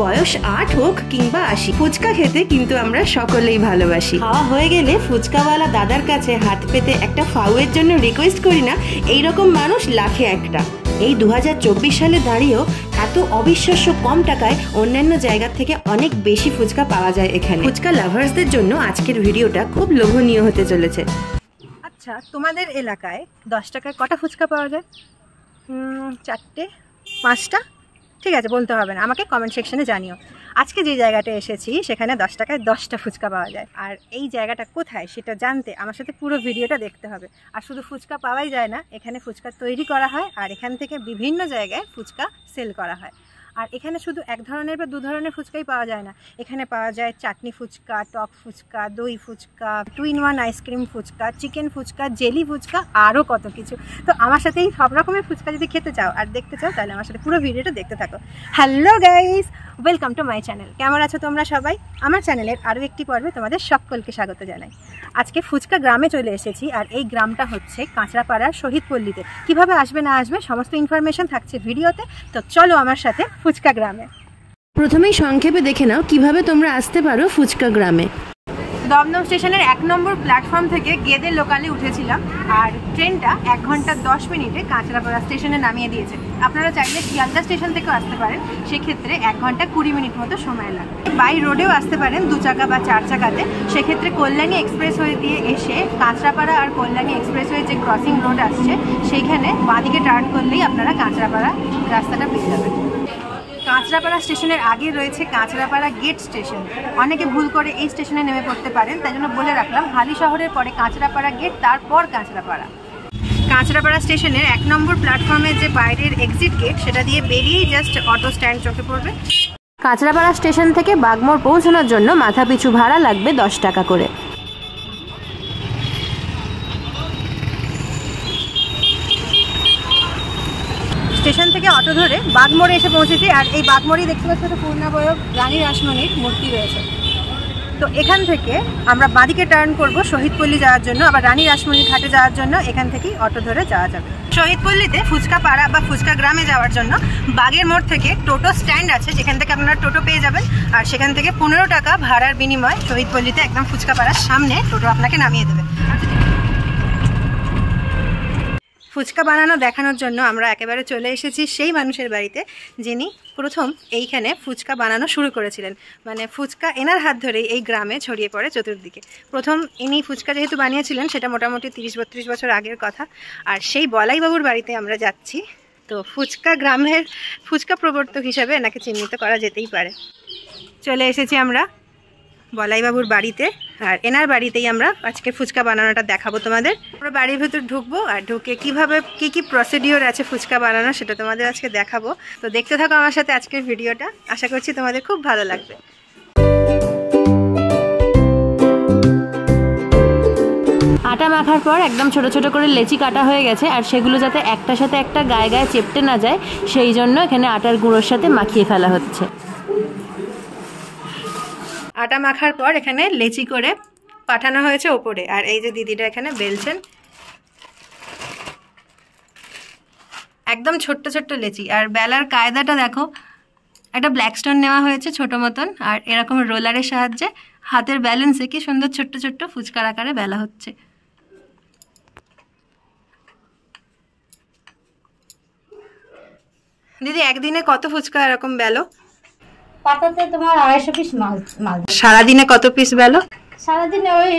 বয়স 8 হোক কিংবা 80, ফুচকা খেতে কিন্তু আমরা সকলেই ভালোবাসি। খাওয়া হয়ে গেলে ফুচকাওয়ালা দাদার কাছে হাত পেতে একটা ফাউয়ের জন্য রিকোয়েস্ট করি না, এইরকম মানুষ লাখে একটা। এই 2024 সালে দাঁড়িয়েও এত অবিশ্বাস্য কম টাকায় অন্যান্য জায়গার থেকে অনেক বেশি ফুচকা পাওয়া যায় এখানে। ফুচকা লাভার্সদের জন্য আজকের ভিডিওটা খুব লোভনীয় হতে চলেছে। আচ্ছা, তোমাদের এলাকায় 10 টাকায় কটা ফুচকা পাওয়া যায়? 4টে, 5টা? ঠিক আছে, বলতে হবে না, আমাকে কমেন্ট সেকশনে জানিও। আজকে যে জায়গাটা এসেছি সেখানে 10 টাকায় 10টা ফুচকা পাওয়া যায়। আর এই জায়গাটা কোথায় সেটা জানতে আমার সাথে পুরো ভিডিওটা দেখতে হবে। আর শুধু ফুচকা পাওয়াই যায় না, এখানে ফুচকা তৈরি করা হয় আর এখান থেকে বিভিন্ন জায়গায় ফুচকা সেল করা হয়। আর এখানে শুধু এক ধরনের বা দু ধরনের ফুচকাই পাওয়া যায় না, এখানে পাওয়া যায় চাটনি ফুচকা, টক ফুচকা, দই fuchka, 2-in-1 ice cream fuchka, chicken fuchka, jelly fuchka, আরও কত কিছু। তো আমার সাথে এই সব রকমের ফুচকা যদি খেতে চাও আর দেখতে চাও তাহলে আমার সাথে পুরো ভিডিওটা দেখতে থাকো। Hello guys, welcome to my channel. কেমন আছো তোমরা সবাই? আমার চ্যানেলের আরও একটি পর্বে তোমাদের সকলকে স্বাগত জানাই। আজকে ফুচকা গ্রামে চলে এসেছি আর এই গ্রামটা হচ্ছে কাঁচরাপাড়ার শহীদপল্লীতে। কিভাবে আসবে না আসবে সমস্ত ইনফরমেশন থাকছে ভিডিওতে, তো চলো আমার সাথে ফুচকা গ্রামে। প্রথমেই সংক্ষেপে দেখে নাও কিভাবে তোমরা আসতে পারো ফুচকা গ্রামে। দমদম স্টেশনের 1 নম্বর প্ল্যাটফর্ম থেকে গেদে লোকালে উঠেছিলাম আর ট্রেনটা 1 ঘন্টা 10 মিনিটে কাঁচরাপাড়া স্টেশনে নামিয়ে দিয়েছে। আপনারা চাইলে শিয়ালদা স্টেশন থেকেও আসতে পারেন, সেক্ষেত্রে 1 ঘন্টা 20 মিনিট মতো সময় লাগে। বাই রোডেও আসতে পারেন 2 চাকা বা 4 চাকাতে, সেক্ষেত্রে কল্যাণী এক্সপ্রেসওয়ে দিয়ে এসে কাঁচরাপাড়া আর কল্যাণী এক্সপ্রেসওয়ে যে ক্রসিং রোড আসছে সেইখানে বাঁদিকে টার্ন করলেই আপনারা কাঁচরাপাড়া রাস্তাটা পেয়ে যাবেন। কাঁচরাপাড়া স্টেশনের আগে রয়েছে কাঁচরাপাড়া গেট স্টেশন। অনেকে ভুল করে এই স্টেশনে নেমে পড়তে পারেন, তাই জন্য বলে রাখলাম হালি শহরের পরে কাঁচরাপাড়া গেট, তারপর কাঁচরাপাড়া। কাঁচরাপাড়া স্টেশনের 1 নম্বর প্ল্যাটফর্মের যে বাইরের এক্সিট গেট সেটা দিয়ে বেরিয়েই জাস্ট অটো স্ট্যান্ড চোখে পড়বে। কাঁচরাপাড়া স্টেশন থেকে বাগমোড় পৌঁছানোর জন্য মাথাপিছু ভাড়া লাগবে 10 টাকা করে। স্টেশন থেকে অটো ধরে বাগমোড়ে এসে পৌঁছেছি আর এই বাগমোড়েই দেখতে পাচ্ছি একটা পূর্ণাবয়ব রানী রাসমণির মূর্তি রয়েছে। তো এখান থেকে আমরা বাঁদিকে টার্ন করব শহীদপল্লী যাওয়ার জন্য, আবার রানী রাসমণির ঘাটে যাওয়ার জন্য এখান থেকেই অটো ধরে যাওয়া যাবে। শহীদপল্লীতে ফুচকা পাড়া বা ফুচকা গ্রামে যাওয়ার জন্য বাগের মোড় থেকে টোটো স্ট্যান্ড আছে, যেখান থেকে আপনারা টোটো পেয়ে যাবেন আর সেখান থেকে 15 টাকা ভাড়ার বিনিময়ে শহীদপল্লীতে একদম ফুচকা পাড়ার সামনে টোটো আপনাকে নামিয়ে দেবে। ফুচকা বানানো দেখানোর জন্য আমরা একেবারে চলে এসেছি সেই মানুষের বাড়িতে যিনি প্রথম এইখানে ফুচকা বানানো শুরু করেছিলেন। মানে ফুচকা এনার হাত ধরেই এই গ্রামে ছড়িয়ে পড়ে চতুর্দিকে। প্রথম ইনি ফুচকা যেহেতু বানিয়েছিলেন সেটা মোটামুটি 30-32 বছর আগের কথা। আর সেই বলাইবাবুর বাড়িতে আমরা যাচ্ছি। তো ফুচকা গ্রামের ফুচকা প্রবর্তক হিসাবে এনাকে চিহ্নিত করা যেতেই পারে। চলে এসেছি আমরা বলাইবাবুর বাড়িতে আর এনার বাড়িতেই আমরা আজকে ফুচকা বানানোটা দেখাবো তোমাদের। আমরা বাড়ির ভেতর ঢুকবো আর ঢুকে কিভাবে কি প্রসিডিওর আছে ফুচকা বানানো সেটা তোমাদের আজকে দেখাবো। তো দেখতে থাকো আমার সাথে আজকের ভিডিওটা, আশা করছি তোমাদের খুব ভালো লাগবে। আটা মাখার পর একদম ছোট ছোট করে লেচি কাটা হয়ে গেছে আর সেগুলো যাতে একটার সাথে একটা গায়ে গায়ে চেপটে না যায় সেই জন্য এখানে আটার গুঁড়োর সাথে মাখিয়ে ফেলা হচ্ছে। আটা মাখার পর এখানে লেচি করে পাঠানো হয়েছে ওপরে আর এই যে দিদিটা এখানে বেলছেন একদম ছোট্ট ছোট্ট লেচি। আর বেলার কায়দাটা দেখো, একটা ব্ল্যাক স্টোন নেওয়া হয়েছে ছোট মতন আর এরকম রোলারের সাহায্যে হাতের ব্যালেন্সে কি সুন্দর ছোট্ট ছোট্ট ফুচকার আকারে বেলা হচ্ছে। দিদি একদিনে কত ফুচকা এরকম বেলো? পাতাতে তোমার 250 পিস মাল। সারাদিনে কত পিস বেলো? সারাদিনে ওই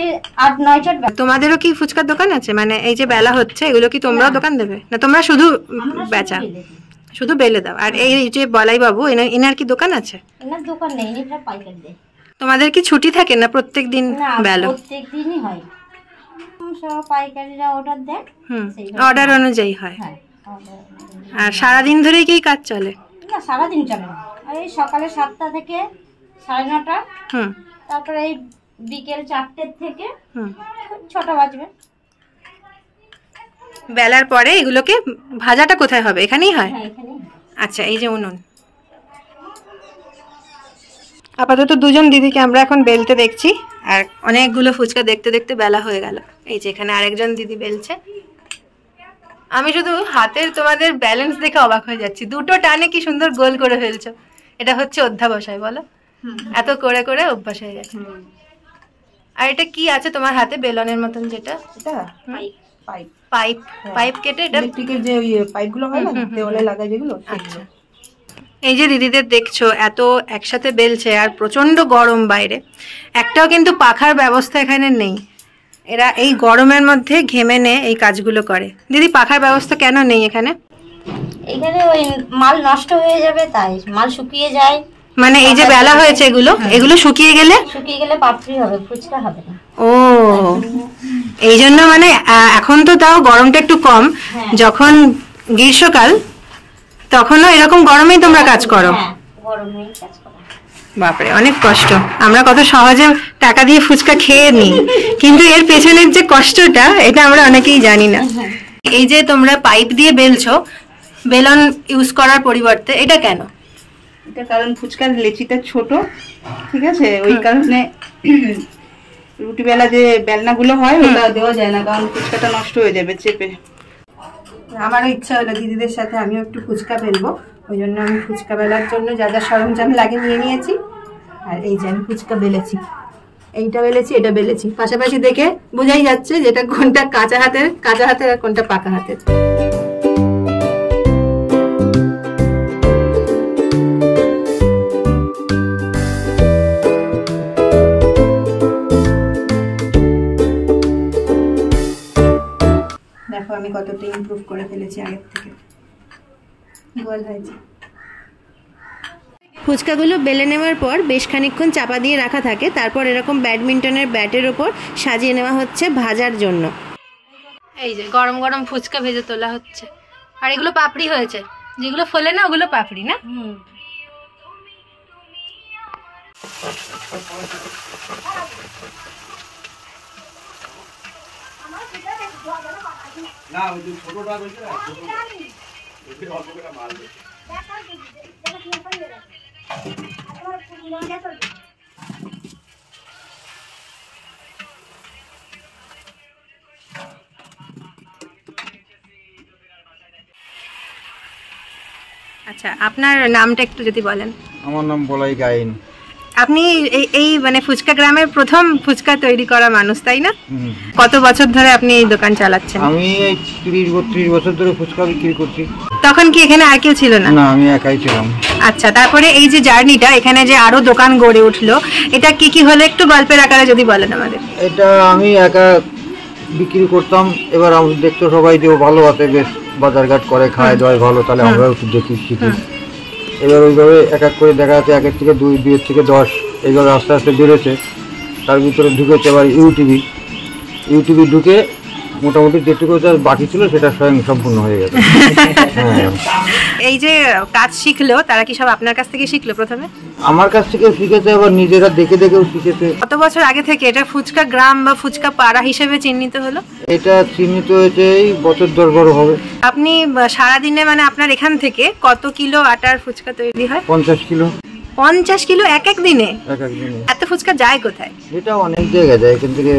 8-9টা। তোমাদেরও কি ফুচকার দোকান আছে? মানে এই যে বেলা হচ্ছে এগুলো কি তোমরাও দোকান দেবে না তোমরা শুধু বেচা? শুধু বেলে দাও। আর এই যে বলাইবাবু এনার কি দোকান আছে? এনার দোকান নেই, এটা পাইকারি দেয়। তোমাদের কি ছুটি থাকে না প্রত্যেক দিন বেলো? প্রত্যেক দিনই হয়, সব পাইকারিরা অর্ডার দেয়, অর্ডার অনুযায়ী হয়। আর সারাদিন ধরেই কি কাজ চলে? না, সারাদিন চলে না, এই সকালে 7টা থেকে 9:30, তারপরে এই বিকেল 4টে থেকে 6টা বাজবে। বেলার পরে এগুলোকে ভাজাটা কোথায় হবে? এখানেই হয়? হ্যাঁ, এখানেই। আচ্ছা, এই যে উনুন। আপাতত দুজন দিদিকে আমরা এখন বেলতে দেখছি আর অনেকগুলো ফুচকা দেখতে দেখতে বেলা হয়ে গেল। এই যে এখানে আরেকজন দিদি বেলছে। আমি শুধু হাতের তোমাদের ব্যালেন্স দেখে অবাক হয়ে যাচ্ছি, দুটো টানে কি সুন্দর গোল করে ফেলছো। এটা হচ্ছে অধ্যাবসায়, বলো। এত করে করে অভ্যাস হয়ে গেছে। আর এটা কি আছে তোমার হাতে বেলনের মতন যেটা? এটা পাইপ পাইপ পাইপ কেটে এটা ইলেকট্রিকের যে ওই পাইপগুলো হয় না দেওয়ালে লাগায় যেগুলো। আচ্ছা, এই যে দিদিদের দেখছো এত একসাথে বেলছে, আর প্রচন্ড গরম বাইরে, একটাও কিন্তু পাখার ব্যবস্থা এখানে নেই। এরা এই গরমের মধ্যে ঘেমে নে এই কাজগুলো করে। দিদি পাখার ব্যবস্থা কেন নেই এখানে? এখানে ওই মাল নষ্ট হয়ে যাবে তাই, মাল শুকিয়ে যায়। মানে এই যে বেলা হয়েছে এগুলো, এগুলো শুকিয়ে গেলে পাপড়ি হবে, ফুচকা হবে না। ও, এই জন্য মানে এখন তো তাও গরমটা একটু কম, যখন গ্রীষ্মকাল তখনও এরকম গরমেই তোমরা কাজ করো? গরমেই কাজ করো। বাপরে, অনেক কষ্ট। আমরা কত সহজে টাকা দিয়ে ফুচকা খেয়ে নিই, কিন্তু এর পেছনের যে কষ্টটা এটা আমরা অনেকেই জানি না। এই যে তোমরা পাইপ দিয়ে বেলছো, বেলন ইউজ করার পরিবর্তে, এটা কেন? এটা কারণ ফুচকার লেচিটা ছোট, ঠিক আছে, ওই কারণে রুটি বেলা যে বেলনাগুলো হয় ওটা দেওয়া যায় না, কারণ ফুচকাটা নষ্ট হয়ে যাবে চেপে। আমারও ইচ্ছা হলো দিদিদের সাথে আমিও একটু ফুচকা বেলবো, ওই জন্য আমি ফুচকা বেলার জন্য যা যা সরঞ্জাম লাগে নিয়ে নিয়েছি। আর এই যে আমি ফুচকা বেলেছি, এইটা বেলেছি, এটা বেলেছি, পাশাপাশি দেখে বোঝাই যাচ্ছে যেটা কোনটা কাঁচা হাতের আর কোনটা পাকা হাতের। দেখো আমি কতটা ইমপ্রুভ করে ফেলেছি আগের থেকে, গোল হয়েছে। ফুচকাগুলো বেলে নেওয়ার পর বেশ খানিকক্ষণ চাপা দিয়ে রাখা থাকে, তারপর এরকম ব্যাডমিন্টনের ব্যাটের ওপর সাজিয়ে নেওয়া হচ্ছে ভাজার জন্য। এই যে গরম গরম ফুচকা ভেজে তোলা হচ্ছে, আর এগুলো পাপড়ি হয়েছে, যেগুলো ফোলে না ওগুলো পাপড়ি না। আচ্ছা, আপনার নামটা একটু যদি বলেন। আমার নাম বলাই গাইন। আপনি এই মানে ফুচকা গ্রামের প্রথম ফুচকা তৈরি করা মানুষ, তাই না? কত বছর ধরে আপনি এই দোকান চালাচ্ছেন? আমি 30-32 বছর ধরে ফুচকা বিক্রি করছি। তখন কি এখানে আর কেউ ছিল না? না, আমি একাই ছিলাম। আচ্ছা, তারপরে এই যে জার্নিটা, এখানে যে আরো দোকান গড়ে উঠলো, এটা কি কি হলো একটু গল্পের আকারে যদি বলেন আমাদের। এটা আমি একা বিক্রি করতাম, এবার আমি দেখতো সবাই যে ভালো আছে, বেশ বাজারঘাট করে, খায় দায় ভালো, তাহলে আমরাও একটু দেখি শিখি। এবার ওইভাবে এক এক করে দেখা যাচ্ছে 1 থেকে 2, 2 থেকে 10, এইভাবে আস্তে আস্তে বেড়েছে। তার ভিতরে ঢুকেছে আবার ইউটিউবে ঢুকে মোটামুটি যেটুকু বাকি ছিল সেটা স্বয়ং সম্পূর্ণ হয়ে গেছে। এই যে কাজ শিখলো, তারা কি সব আপনার কাছ থেকে শিখলো প্রথমে? আমার কাছ থেকেও শিখেছে, আবার নিজেরা দেখে দেখেও শিখেছে। কত বছর আগে থেকে এটা ফুচকা গ্রাম বা ফুচকা পাড়া হিসেবে চিহ্নিত হলো? এটা চিহ্নিত হয়েছে এই বছর 10-12 হবে। আপনি সারাদিনে মানে আপনার এখান থেকে কত কিলো আটার ফুচকা তৈরি হয়? 50 কিলো। 50 কিলো এক এক দিনে? এক এক দিনে। এত ফুচকা যায় কোথায়? এটা অনেক জায়গায় যায়, এখান থেকে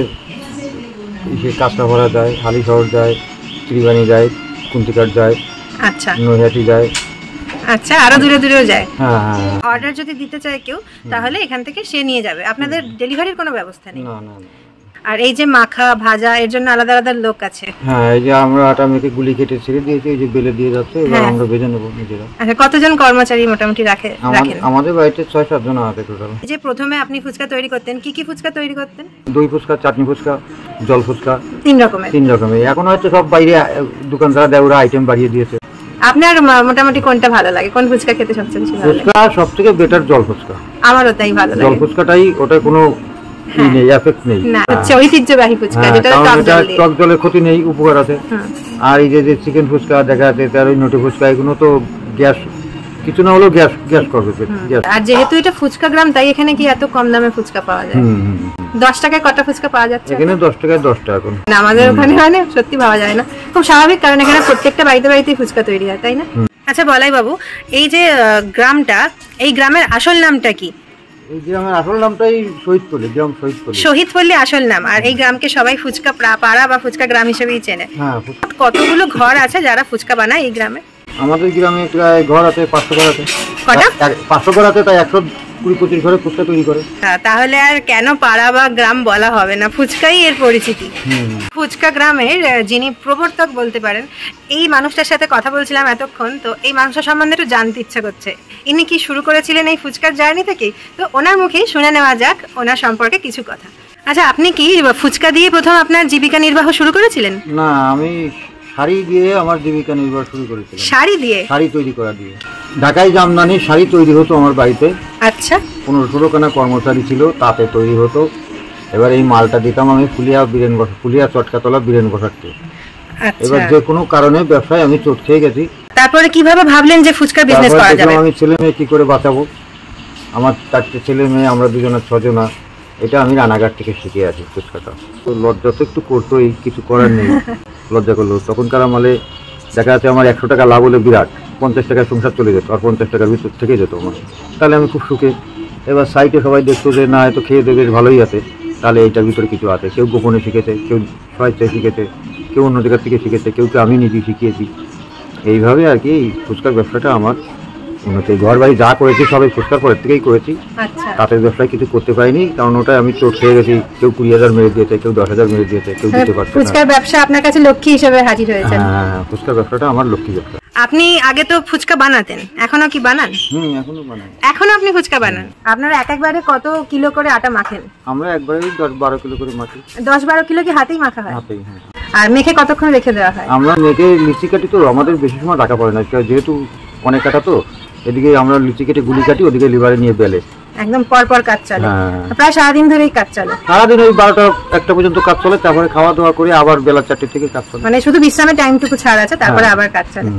কাঁচরাপাড়া যায়, হালিশহর যায়, ত্রিবাণী যায়, কুন্তিকাট যায়, আচ্ছা, নৈহাটি যায়, আচ্ছা, আরো দূরে দূরেও যায়। হ্যাঁ হ্যাঁ। অর্ডার যদি দিতে চায় কেউ, তাহলে এখান থেকে সে নিয়ে যাবে, আপনাদের ডেলিভারির কোনো ব্যবস্থা নেই? না না না। আর এই যে মাখা ভাজা, এর জন্য আলাদা আলাদা লোক আছে? হ্যাঁ, এই যে আমরা আটা মেখে গুলি কেটে ছেড়ে দিয়েছি, এই যে বেলে দিয়ে যাচ্ছে, এবার আমরা ভেজে নেবো নিজেরা। আচ্ছা, কতজন কর্মচারী মোটামুটি রাখেন? আমাদের বাড়িতে 6-7 জন আছে টোটাল। যে প্রথমে আপনি ফুচকা তৈরি করতেন, কি কি ফুচকা তৈরি করতেন? দই ফুচকা, চাটনি ফুচকা, জল ফুচকা, 3 রকমের। 3 রকমের। এখন হয়তো সব বাইরে দোকানদাররা দেয়, ওরা আইটেম বাড়িয়ে দিয়েছে। আপনার মোটামুটি কোনটা ভালো লাগে? কোন ফুচকা খেতে সবচেয়ে বেশি ভালো লাগে? ফুচকা সবথেকে বেটার জল ফুচকা। আমারও তাই ভালো লাগে। জল ফুচকাটাই, ওটা কোনো নেই, এফেক্ট নেই। না, হচ্ছে ঐতিহ্যবাহী ফুচকা, যেটা টক জলের ক্ষতি নেই, উপকার আছে। আর এই যে চিকেন ফুচকা দেখা যাচ্ছে, তার ওই নটি ফুচকা, এগুলো তো গ্যাস, কিছু না হলেও গ্যাস করবে। আর যেহেতু এটা ফুচকা গ্রাম, তাই এখানে কি এত কম দামে ফুচকা পাওয়া যায়? 10 টাকায় কটা ফুচকা পাওয়া যাচ্ছে এখানে? 10 টাকায় 10টা এখন। না, আমাদের ওখানে মানে সত্যি পাওয়া যায় না, খুব স্বাভাবিক, কারণ এখানে প্রত্যেকটা বাড়িতে বাড়িতেই ফুচকা তৈরি হয়, তাই না? আচ্ছা বলাই বাবু, এই যে গ্রামটা, এই গ্রামের আসল নামটা কি? এই গ্রামের আসল নামটাই শহীদপল্লী, গ্রাম শহীদপল্লী। শহীদপল্লী আসল নাম, আর এই গ্রামকে সবাই ফুচকা পাড়া বা ফুচকা গ্রাম হিসেবেই চেনে। হ্যাঁ। কতগুলো ঘর আছে যারা ফুচকা বানায় এই গ্রামে? আমাদের গ্রামে প্রায় ঘর আছে 500 ঘর আছে। 500 ঘর আছে, তাই 120-25 ঘরে ফুচকা তৈরি করে। তাহলে আর কেন পাড়া বা গ্রাম বলা হবে না, ফুচকাই এর পরিচিতি। ফুচকা গ্রামের যিনি প্রবর্তক বলতে পারেন, এই মানুষটার সাথে কথা বলছিলাম এতক্ষণ, তো এই মানুষটার সম্বন্ধে একটু জানতে ইচ্ছা করছে। ইনি কি শুরু করেছিলেন এই ফুচকার জার্নি থেকেই? তো ওনার মুখেই শুনে নেওয়া যাক ওনার সম্পর্কে কিছু কথা। আচ্ছা, আপনি কি ফুচকা দিয়ে প্রথম আপনার জীবিকা নির্বাহ শুরু করেছিলেন? না, আমি শাড়ি দিয়ে আমার জীবিকা নির্বাহ শুরু করেছিলাম। শাড়ি দিয়ে? শাড়ি তৈরি করা দিয়ে। ঢাকায় জামদানি শাড়ি তৈরি হতো আমার বাড়িতে। আচ্ছা। 15-16 খানা কর্মচারী ছিল, তাতে তৈরি হতো। এবার এই মালটা দিতাম আমি ফুলিয়া চটকাতলা বীরেন বসাতে। এবার যে কোনো কারণে ব্যবসায় আমি চোট খেয়ে গেছি। তারপরে কিভাবে ভাবলেন যে ফুচকার বিজনেস করা যাবে? আমি ছেলে মেয়ে কি করে বাঁচাবো, আমার 4টে ছেলে মেয়ে, আমরা দুজনের 6 জনা। এটা আমি রানাঘাট থেকে শিখে আছি ফুচকাটা। তো লজ্জা তো একটু করতোই, কিছু করার নেই। লজ্জা করলো। তখনকার আমলে দেখা যাচ্ছে আমার 100 টাকা লাভ হলে বিরাট, 50 টাকায় সংসার চলে যেত, আর 50 টাকার ভিতর থেকে যেত আমার। তাহলে আমি খুব সুখে। এবার সাইটে সবাই দেখতো যে না, এত খেয়ে দেবে, ভালোই আছে, তাহলে এইটার ভিতরে কিছু আছে। কেউ গোপনে শিখেছে, কেউ স্বেচ্ছায় শিখেছে, কেউ অন্য জায়গার থেকে শিখেছে, কেউকে আমি নিজেই শিখিয়েছি। এইভাবে আর কি এই ফুচকার ব্যবসাটা আমার উন্নতি। ঘর বাড়ি যা করেছি সবাই ফুচকার পরের থেকেই করেছি। তাতে ব্যবসায় কিছু করতে পারিনি, কারণ ওটাই আমি চোট খেয়ে গেছি। কেউ 20,000 মেরে দিয়েছে, কেউ 10,000 মেরে দিয়েছে, কেউ দিতে পারছে না। ফুচকার ব্যবসা আপনার কাছে লক্ষ্মী হিসেবে হাজির হয়েছে? হ্যাঁ, ফুচকার ব্যবসাটা আমার লক্ষ্মী ব্যবসা। আপনি আগে তো ফুচকা বানাতেন, এখনো কি বানান? এখনো বানাই। এখনো আপনি ফুচকা বানান? আপনারা একবারে কত কিলো করে আটা মাখেন? আমরা একবারে 10-12 কিলো করে মাখি। 10-12 কিলো কি হাতেই মাখা হয়? হাতেই, হ্যাঁ। আর মেখে কতক্ষণ রেখে দেওয়া হয়? আমরা মেখে লিচি কাটি, তো আমাদের বেশি সময় রাখা পড়ে না, যেহেতু অনেক কাটা, তো এদিকে আমরা লিচি কেটে গুলি কাটি, ওদিকে লিভারে নিয়ে বেলে একদম পরপর কাজ চলে। প্রায় সারাদিন ধরেই কাজ চলে? সারাদিন ওই 12টা-1টা পর্যন্ত কাজ চলে, তারপরে খাওয়া দাওয়া করে আবার বেলা 4টে থেকে কাজ চলে। মানে শুধু বিশ্রামের টাইমটুকু ছাড় আছে, তারপরে আবার কাজ চলে।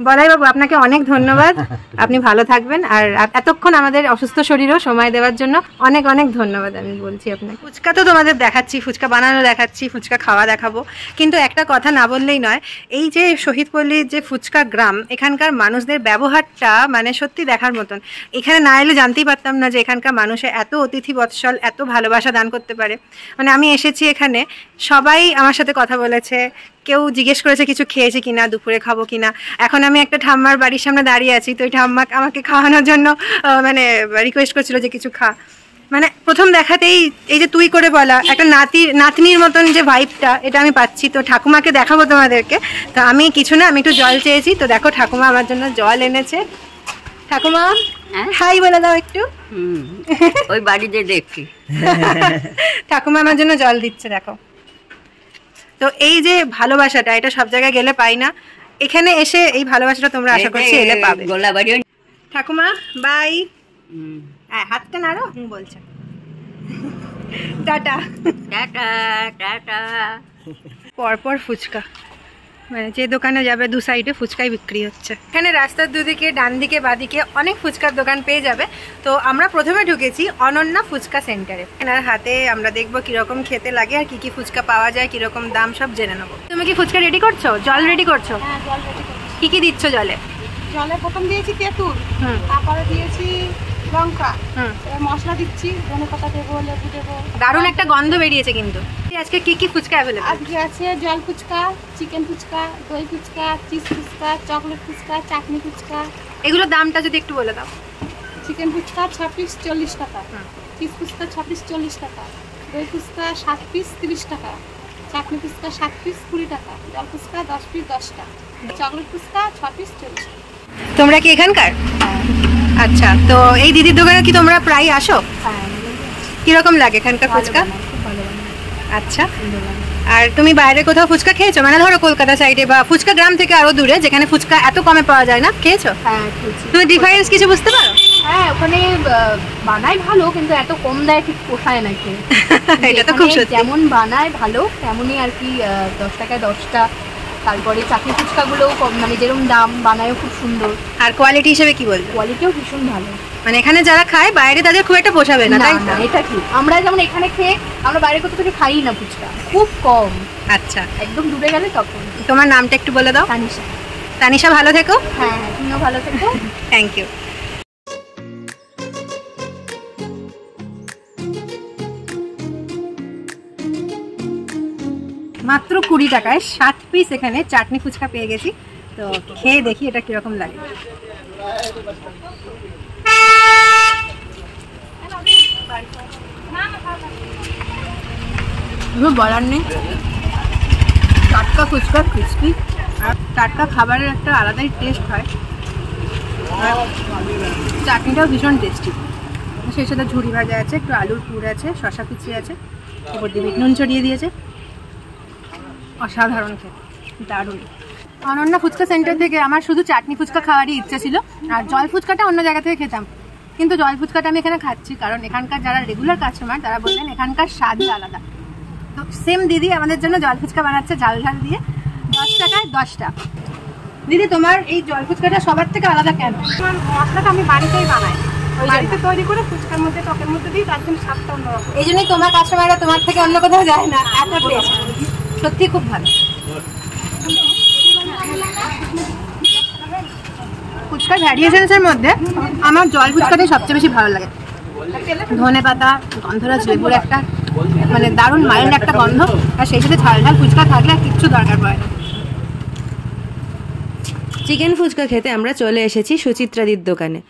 বলাই বাবু, আপনাকে অনেক ধন্যবাদ। আপনি ভালো থাকবেন, আর এতক্ষণ আমাদের অসুস্থ শরীরও সময় দেওয়ার জন্য অনেক অনেক ধন্যবাদ আমি বলছি আপনাকে। ফুচকা তো তোমাদের দেখাচ্ছি, ফুচকা বানানো দেখাচ্ছি, ফুচকা খাওয়া দেখাবো, কিন্তু একটা কথা না বললেই নয়। এই যে শহীদপল্লীর যে ফুচকা গ্রাম, এখানকার মানুষদের ব্যবহারটা মানে সত্যি দেখার মতন। এখানে না এলে জানতেই পারতাম না যে এখানকার মানুষে এত অতিথি বৎসল, এত ভালোবাসা দান করতে পারে। মানে আমি এসেছি এখানে, সবাই আমার সাথে কথা বলেছে, কেউ জিজ্ঞেস করেছে কিছু খেয়েছে কিনা, দুপুরে খাবো কিনা। এখন আমি একটা ঠাম্মার বাড়ির সামনে দাঁড়িয়ে আছি, তো ওই ঠাম্মা আমাকে খাওয়ানোর জন্য মানে রিকোয়েস্ট করছিল যে কিছু খা। মানে প্রথম দেখাতেই এই যে তুই করে বলা, একটা নাতনির মতন যে ভাইবটা, এটা আমি পাচ্ছি। তো ঠাকুমাকে দেখাবো তোমাদেরকে। তো আমি কিছু না, আমি একটু জল চেয়েছি, তো দেখো ঠাকুমা আমার জন্য জল এনেছে। ঠাকুমা হাই বলে দাও একটু। ওই বাড়িতে দেখছি ঠাকুমা আমার জন্য জল দিচ্ছে, দেখো। তো এই যে ভালোবাসাটা, এটা সব জায়গায় গেলে পাই না, এখানে এসে এই ভালোবাসাটা তোমরা আশা করছি এলে পাবে। ঠাকুমা বাই। হ্যাঁ, হাতটা নাড়ো, বলছে টাটা টাটা টাটা। পরপর ফুচকা, মানে যে দোকানে যাবে দু সাইডে ফুচকাই বিক্রি হচ্ছে। এখানে রাস্তার দুদিকে ডান দিকে বাদিকে অনেক ফুচকার দোকান পেয়ে যাবে। তো আমরা প্রথমে ঢুকেছি অনন্যা ফুচকা সেন্টারে। এনার হাতে আমরা দেখবো কিরকম খেতে লাগে আর কি কি ফুচকা পাওয়া যায়, কিরকম দাম, সব জেনে নেবো। তুমি কি ফুচকা রেডি করছো? জল রেডি করছো? হ্যাঁ, জল রেডি করছি। কি কি দিচ্ছ জলে? জলে প্রথম দিয়েছি তেঁতুল, তারপরে দিয়েছি লঙ্কা, মশলা দিচ্ছি, ধনেপাতা দেবো, লেবু দেবো। দারুণ একটা গন্ধ বেরিয়েছে কিন্তু। আজকে কি কি ফুচকা অ্যাভেলেবল? আজকে আছে জল ফুচকা, চিকেন ফুচকা, দই ফুচকা, চিজ ফুচকা, চকলেট ফুচকা, চাটনি ফুচকা। এগুলোর দামটা যদি একটু বলে দাও। চিকেন ফুচকা 6 পিস 40 টাকা, চিজ ফুচকা 6 পিস 40 টাকা, দই ফুচকা 7 পিস 30 টাকা, চাটনি ফুচকা 7 পিস 20 টাকা, জল ফুচকা 10 পিস 10 টাকা, চকলেট ফুচকা 6 পিস 40 টাকা। তোমরা কি এখানকার? আচ্ছা, তো এই দিদির দোকানে কি তোমরা প্রায় আসো? কিরকম লাগে এখানকার ফুচকা? আচ্ছা, আর তুমি বাইরে কোথাও ফুচকা খেয়েছো? মানে ধরো কলকাতা সাইডে বা ফুচকা গ্রাম থেকে আরো দূরে, যেখানে ফুচকা এত কমে পাওয়া যায় না, খেয়েছো? হ্যাঁ, খেয়েছি। তুমি ডিফারেন্স কিছু বুঝতে পারো? হ্যাঁ, ওখানে বানায় ভালো, কিন্তু এত কম দেয় ঠিক পোষায় না খেয়ে। এটা তো খুব সত্যি। যেমন বানায় ভালো তেমনই আর কি, 10 টাকায় 10টা। তারপরে চাটনি ফুচকাগুলোও মানে যেরকম দাম, বানায়ও খুব সুন্দর। আর কোয়ালিটি হিসেবে কি বলবো? কোয়ালিটিও ভীষণ ভালো। মানে এখানে যারা খায় বাইরে তাদের খুব একটা পোষাবে না, তাই না? এটা ঠিক। আমরা যেমন এখানে খেয়ে আমরা বাইরে কোথাও থেকে খাই না ফুচকা, খুব কম। আচ্ছা, একদম দূরে গেলে তখন। তোমার নামটা একটু বলে দাও। তানিশা। তানিশা, ভালো থেকো। হ্যাঁ, তুমিও ভালো থেকো। Thank you. মাত্র 20 টাকায় 7 পিস এখানে চাটনি ফুচকা পেয়ে গেছি। তো খেয়ে দেখি এটা কিরকম লাগে। বলার নেই, টাটকা ফুচকা ক্রিস্পি, আর টাটকা খাবারের একটা আলাদাই টেস্ট হয়। আর চাটনিটাও ভীষণ টেস্টি, সেই সাথে ঝুড়ি ভাজা আছে, একটু আলুর পুর আছে, শশা কুচি আছে, উপর দিয়ে নুন ছড়িয়ে দিয়েছে। অসাধারণ খেতে, দারুণ। অনন্যা ফুচকা সেন্টার থেকে আমার শুধু চাটনি ফুচকা খাওয়ারই ইচ্ছা ছিল, আর জল ফুচকাটা অন্য জায়গা থেকে খেতাম, কিন্তু জল ফুচকাটা আমি এখানে খাচ্ছি কারণ এখানকার যারা রেগুলার কাস্টমার তারা বললেন এখানকার স্বাদই আলাদা। তো সেম দিদি আমাদের জন্য জল ফুচকা বানাচ্ছে ঝাল ঝাল দিয়ে, 10 টাকায় 10টা। দিদি তোমার এই জল ফুচকাটা সবার থেকে আলাদা কেন? আমার মশলাটা আমি বাড়িতেই বানাই, বাড়িতে তৈরি করে ফুচকার মধ্যে টকের মধ্যে দিই, তার জন্য স্বাদটা অন্যরকম। এই জন্যই তোমার কাস্টমাররা তোমার থেকে অন্য কোথাও যায় না, এত টেস্ট, সত্যি খুব ভালো। ফুচকার ভ্যারিয়েশনসের মধ্যে আমার জল ফুচকাটাই সবচেয়ে বেশি ভালো লাগে। ধনে পাতা, গন্ধরাজ লেবুর একটা মানে দারুণ মাইল্ড একটা গন্ধ, আর সেই সাথে ঝাল ঝাল ফুচকা থাকলে আর কিচ্ছু দরকার পড়ে না। চিকেন ফুচকা খেতে আমরা চলে এসেছি সুচিত্রাদির দোকানে।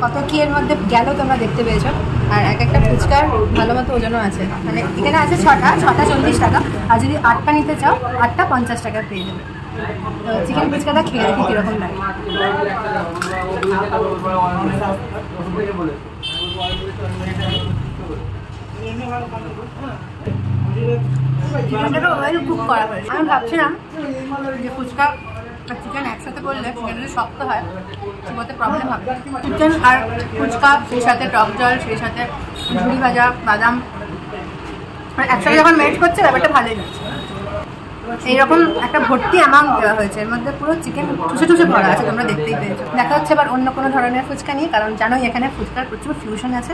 কত কি এর মধ্যে গেল তোমরা দেখতে পেয়েছো, আর এক একটা ফুচকার ভালো মতো ওজনও আছে। মানে এখানে আছে 6টা 40 টাকা, আর যদি 8টা নিতে চাও 8টা 50 টাকা পেয়ে যাবে। তো চিকেন ফুচকাটা খেয়ে দেখি কীরকম লাগে। চিকেনটাকে ওয়েল কুক করা হয়েছে। আমি ভাবছিলাম যে ফুচকা আর চিকেন একসাথে করলে চিকেন যদি শক্ত হয় চিবোতে প্রবলেম হবে। চিকেন আর ফুচকা, সেই সাথে টক জল, সেই সাথে ঝুড়ি ভাজা, বাদাম একসাথে যখন মেল্ট করছে ব্যাপারটা ভালোই লাগছে। এইরকম একটা ভর্তি অ্যামাউন্ট দেওয়া হয়েছে, এর মধ্যে পুরো চিকেন ঠুসে ঠুসে ভরা আছে, তোমরা দেখতেই পেয়েছো। দেখা হচ্ছে এবার অন্য কোনো ধরনের ফুচকা নিয়ে, কারণ জানোই এখানে ফুচকার প্রচুর ফিউশন আছে।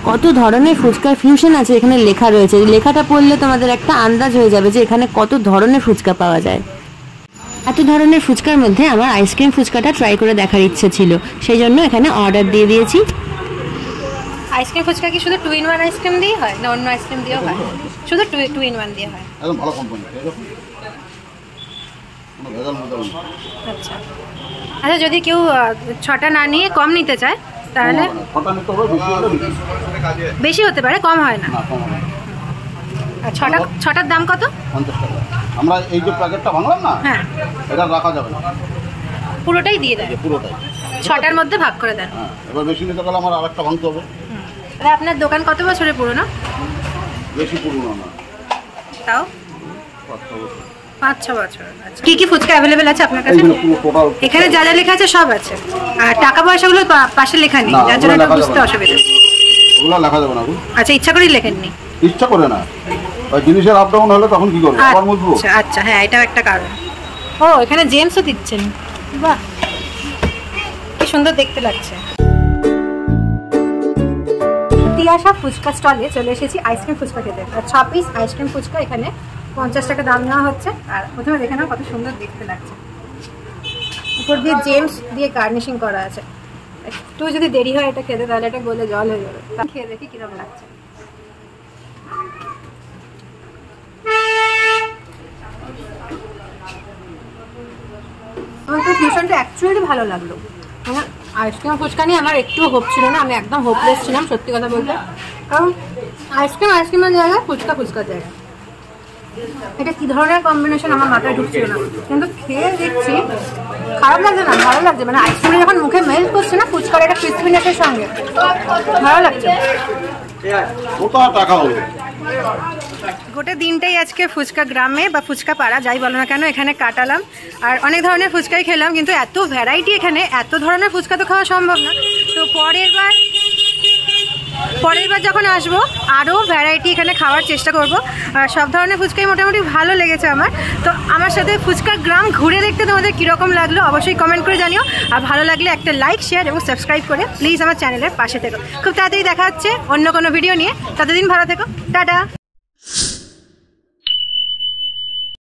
কত ধরনের ফুচকার ফিউশন আছে এখানে লেখা রয়েছে, লেখাটা পড়লে তোমাদের একটা আন্দাজ হয়ে যাবে যে এখানে কত ধরনের ফুচকা পাওয়া যায়। এত ধরনের ফুচকার মধ্যে আমার আইসক্রিম ফুচকাটা ট্রাই করে দেখার ইচ্ছে ছিল, সেই জন্য এখানে অর্ডার দিয়ে দিয়েছি। আইসক্রিম ফুচকা কি শুধু 2 in 1 আইসক্রিম দিয়ে হয় না অন্য আইসক্রিম দিয়েও হয়? শুধু 2 in 1 দিয়ে হয়। একদম ভালো কোম্পানি, কোনো ভেজাল মতো। আচ্ছা আচ্ছা, যদি কেউ 6টা না নিয়ে কম নিতে চায় তাহলে 6টা নিতে হবে, বেশি হলে বেশি হতে পারে, কম হয় না। না কম হবে। আর 6টার দাম কত? 50 টাকা। আমরা এই যে প্যাকেটটা ভাঙলাম না, হ্যাঁ, এটা রাখা যাবে না, পুরোটাই দিয়ে দেয়, পুরোটাই 6টার মধ্যে ভাগ করে দেন। হ্যাঁ, এবার বেশি নিতে গেলে আমার আরেকটা ভাঙতে হবে। তাহলে আপনার দোকান কত বছরের পুরনো? বেশি পুরনো না, তাও 5-6 বছর। আচ্ছা, কি কি ফুচকা অ্যাভেলেবেল আছে আপনার কাছে? টোটাল এখানে যা যা লেখা আছে সব আছে, আর টাকা পয়সাগুলো পাশে লেখা নেই, যার জন্য এটা বুঝতে অসুবিধা। ওগুলো লেখা যাবে না। আচ্ছা, ইচ্ছা করেই লেখেননি? ইচ্ছা করে না, ওই জিনিসের আপ ডাউন হলে তখন কি করবো, আবার মুছবো। আচ্ছা আচ্ছা, হ্যাঁ এটাও একটা কারণ। ও, এখানে জেমসও দিচ্ছেন, বাহ কি সুন্দর দেখতে লাগছে। তিয়াশা ফুচকা স্টলে চলে এসেছি আইসক্রিম ফুচকা খেতে। 6 পিস আইসক্রিম ফুচকা এখানে 50 টাকা দাম নেওয়া হচ্ছে। আর প্রথমে দেখে নাও কত সুন্দর দেখতে লাগছে, উপর দিয়ে জেমস দিয়ে গার্নিশিং করা আছে। একটু যদি দেরি হয় এটা খেতে তাহলে এটা গলে জল হয়ে যাবে। খেয়ে দেখি কিরকম লাগছে। আমার তো ফিউশনটা অ্যাকচুয়ালি ভালো লাগলো। মানে আইসক্রিম ফুচকা নিয়ে আমার একটু হোপ ছিল না, আমি একদম হোপলেস ছিলাম সত্যি কথা বলতে, কারণ আইসক্রিমের জায়গায় ফুচকার জায়গায় এটা কি ধরনের কম্বিনেশন আমার মাথায় ঢুকছিল না, কিন্তু খেয়ে দেখছি খারাপ লাগছে না, ভালো লাগছে। মানে আইসক্রিমে যখন মুখে মেল্ট করছে না ফুচকার একটা ক্রিসপিনেসের সঙ্গে, ভালো লাগছে। গোটা দিনটাই আজকে ফুচকা গ্রামে বা ফুচকা পাড়া যাই বলো না কেন এখানে কাটালাম, আর অনেক ধরনের ফুচকাই খেলাম, কিন্তু এত ভ্যারাইটি এখানে, এত ধরনের ফুচকা তো খাওয়া সম্ভব না। তো পরের বার যখন আসবো আরও ভ্যারাইটি এখানে খাওয়ার চেষ্টা করব। আর সব ধরনের ফুচকাই মোটামুটি ভালো লেগেছে আমার। তো আমার সাথে ফুচকা গ্রাম ঘুরে দেখতে তোমাদের কীরকম লাগলো অবশ্যই কমেন্ট করে জানিও, আর ভালো লাগলে একটা লাইক, শেয়ার এবং সাবস্ক্রাইব করে প্লিজ আমার চ্যানেলের পাশে থেকো। খুব তাড়াতাড়ি দেখা হচ্ছে অন্য কোনো ভিডিও নিয়ে, ততদিন ভালো থেকো, টাটা।